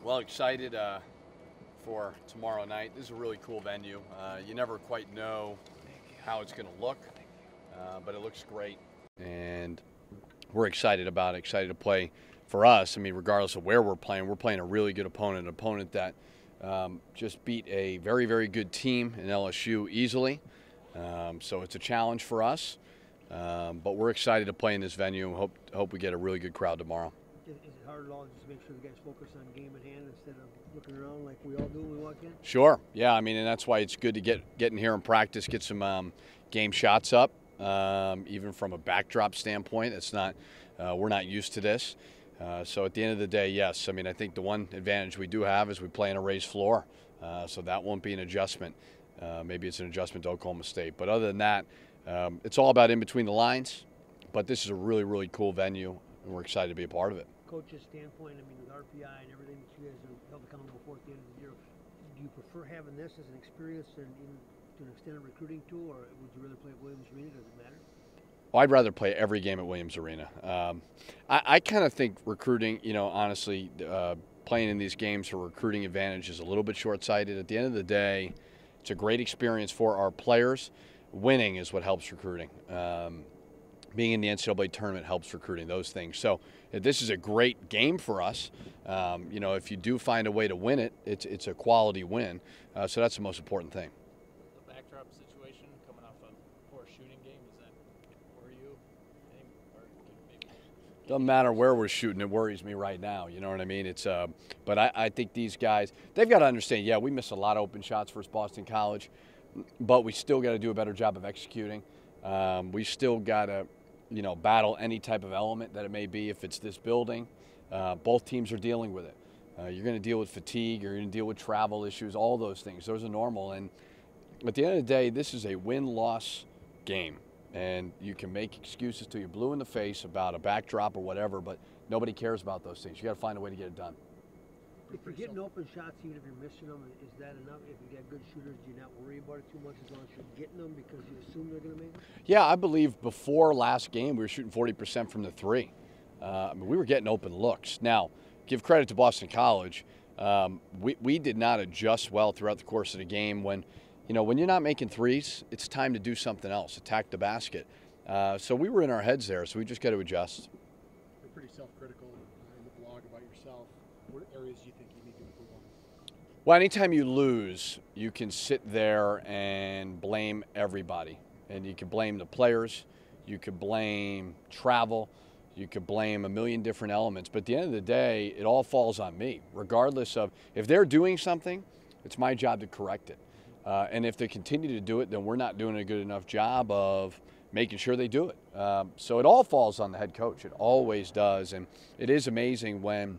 Well, excited for tomorrow night. This is a really cool venue. You never quite know how it's going to look, but it looks great. And we're excited about it, excited to play. For us, I mean, regardless of where we're playing a really good opponent, an opponent that just beat a very, very good team in LSU easily. So it's a challenge for us, but we're excited to play in this venue and hope we get a really good crowd tomorrow. Is it hard at all to just make sure the guys focus on game at hand instead of looking around like we all do when we walk in? Sure. Yeah, I mean, and that's why it's good to get in here and practice, get some game shots up, even from a backdrop standpoint. It's not, we're not used to this. So at the end of the day, yes. I mean, I think the one advantage we do have is we play in a raised floor, so that won't be an adjustment. Maybe it's an adjustment to Oklahoma State. But other than that, it's all about in between the lines. But this is a really, really cool venue, and we're excited to be a part of it. Coach's standpoint, I mean, with RPI and everything that you guys are held accountable for at the end of the year, do you prefer having this as an experience and to an extended recruiting tool, or would you rather play at Williams Arena? Does it matter? Well, I'd rather play every game at Williams Arena. I kind of think recruiting, you know, honestly, playing in these games for recruiting advantage is a little bit short-sighted. At the end of the day, it's a great experience for our players. Winning is what helps recruiting. Being in the NCAA tournament helps recruiting, those things. So this is a great game for us. You know, if you do find a way to win it, it's a quality win. So that's the most important thing. The backdrop situation coming off a poor shooting game, is that worry you? Doesn't matter where we're shooting, it worries me right now. You know what I mean? It's but I think these guys, they've got to understand, yeah, we miss a lot of open shots versus Boston College, but we still got to do a better job of executing. We still got to, you know, battle any type of element that it may be. If it's this building, both teams are dealing with it. You're going to deal with fatigue, you're going to deal with travel issues, all those things. Those are normal. And at the end of the day, this is a win-loss game. And you can make excuses till you're blue in the face about a backdrop or whatever, but nobody cares about those things. You got to find a way to get it done. If you're getting open shots, even if you're missing them, is that enough? If you got good shooters, do you not worry about it too much as long as you're getting them because you assume they're going to make them? Yeah, I believe before last game we were shooting 40% from the three. I mean, we were getting open looks. Now, give credit to Boston College. We did not adjust well throughout the course of the game. When you're not making threes, it's time to do something else, attack the basket. So we were in our heads there, so we just got to adjust. You're pretty self-critical in the blog about yourself. What areas do you think you need to improve on? Well, anytime you lose, you can sit there and blame everybody. And you can blame the players, you could blame travel, you could blame a million different elements. But at the end of the day, it all falls on me. Regardless of, if they're doing something, it's my job to correct it. And if they continue to do it, then we're not doing a good enough job of making sure they do it. So it all falls on the head coach. It always does. And it is amazing when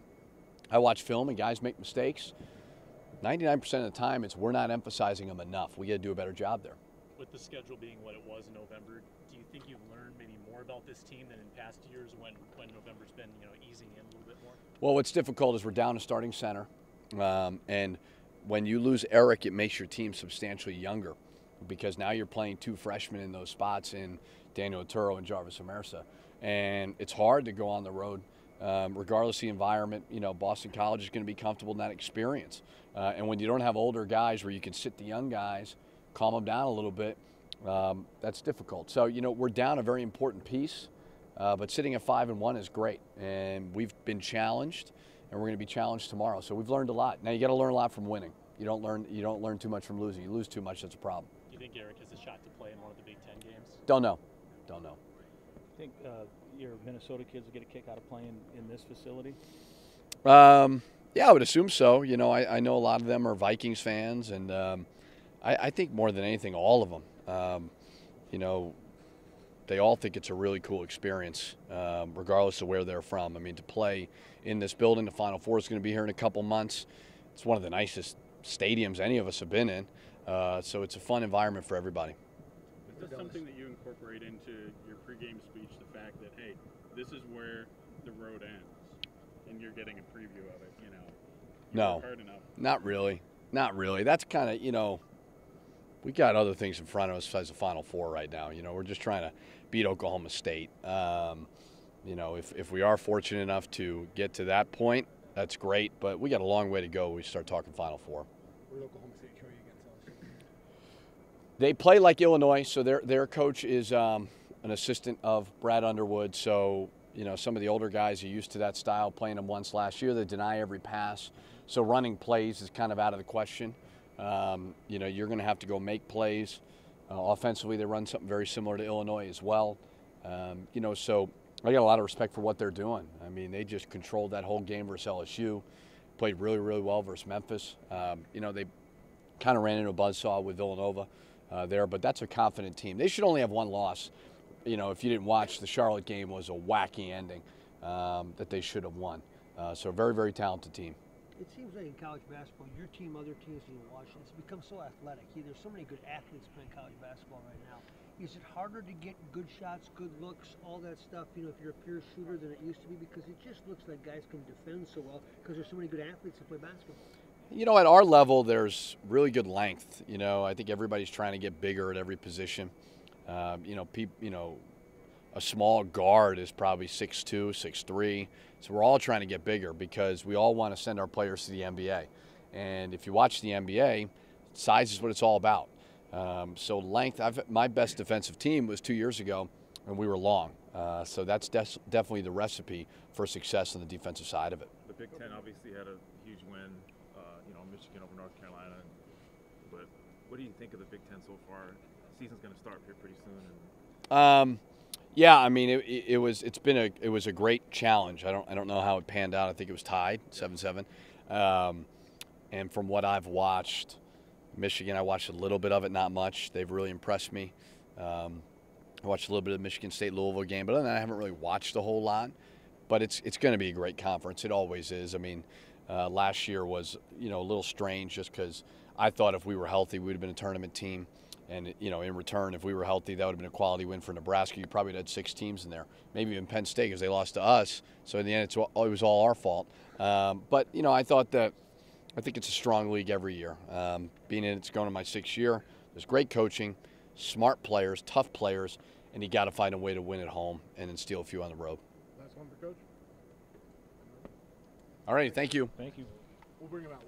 I watch film and guys make mistakes. 99% of the time, it's we're not emphasizing them enough. We got to do a better job there. With the schedule being what it was in November, do you think you've learned maybe more about this team than in past years when November's been, you know, easing in a little bit more? Well, what's difficult is we're down a starting center. And when you lose Eric, it makes your team substantially younger because now you're playing two freshmen in those spots in Daniel Otero and Jarvis Omersa. And it's hard to go on the road. Regardless of the environment, you know, Boston College is going to be comfortable in that experience. And when you don't have older guys where you can sit the young guys, calm them down a little bit, that's difficult. So, you know, we're down a very important piece, but sitting at 5-1 is great. And we've been challenged, and we're going to be challenged tomorrow. So we've learned a lot. Now you got to learn a lot from winning. You don't learn too much from losing. You lose too much, that's a problem. Do you think Eric has a shot to play in one of the Big Ten games? Don't know. I think your Minnesota kids will get a kick out of playing in this facility? Yeah, I would assume so. You know, I know a lot of them are Vikings fans, and I think more than anything, all of them. You know, they all think it's a really cool experience, regardless of where they're from. I mean, to play in this building, the Final Four is going to be here in a couple months. It's one of the nicest stadiums any of us have been in, so it's a fun environment for everybody. Is this something that you incorporate into your pregame speech, the fact that, hey, this is where the road ends, and you're getting a preview of it, you know? No, hard enough. Not really. Not really. That's kind of, you know, we got other things in front of us besides the Final Four right now. You know, we're just trying to beat Oklahoma State. You know, if we are fortunate enough to get to that point, that's great, but we got a long way to go when we start talking Final Four. What did Oklahoma State show you against LSU? They play like Illinois, so their coach is an assistant of Brad Underwood. So, you know, some of the older guys are used to that style, playing them once last year. They deny every pass. So running plays is kind of out of the question. You know, you're going to have to go make plays. Offensively, they run something very similar to Illinois as well. You know, so I got a lot of respect for what they're doing. I mean, they just controlled that whole game versus LSU, played really, really well versus Memphis. You know, they kind of ran into a buzzsaw with Villanova there, but that's a confident team. They should only have one loss. You know, if you didn't watch, the Charlotte game was a wacky ending that they should have won. So a very, very talented team. It seems like in college basketball, your team, other teams you watch, it's become so athletic. There's so many good athletes playing college basketball right now. Is it harder to get good shots, good looks, all that stuff, you know, if you're a pure shooter than it used to be? Because it just looks like guys can defend so well because there's so many good athletes that play basketball. You know, at our level, there's really good length. You know, I think everybody's trying to get bigger at every position. You know, a small guard is probably 6'2", 6'3". So we're all trying to get bigger because we all want to send our players to the NBA. And if you watch the NBA, size is what it's all about. So length, my best defensive team was 2 years ago, and we were long. So that's definitely the recipe for success on the defensive side of it. The Big Ten obviously had a huge win, you know, Michigan over North Carolina. But what do you think of the Big Ten so far? The season's going to start here pretty soon. And yeah, I mean, it was a great challenge. I don't know how it panned out. I think it was tied 7-7. And from what I've watched, Michigan, I watched a little bit of it, not much. They've really impressed me. I watched a little bit of the Michigan State-Louisville game, but other than that, I haven't really watched a whole lot. But it's going to be a great conference. It always is. I mean, last year was, you know, a little strange just because I thought if we were healthy, we would have been a tournament team. And, you know, in return, if we were healthy, that would have been a quality win for Nebraska. You probably had 6 teams in there, maybe even Penn State because they lost to us. So in the end, it was all our fault. But, you know, I think it's a strong league every year. Being in it's going to my 6th year. There's great coaching, smart players, tough players, and you got to find a way to win at home and then steal a few on the road. Last one for Coach. All right, thank you. Thank you. We'll bring him out.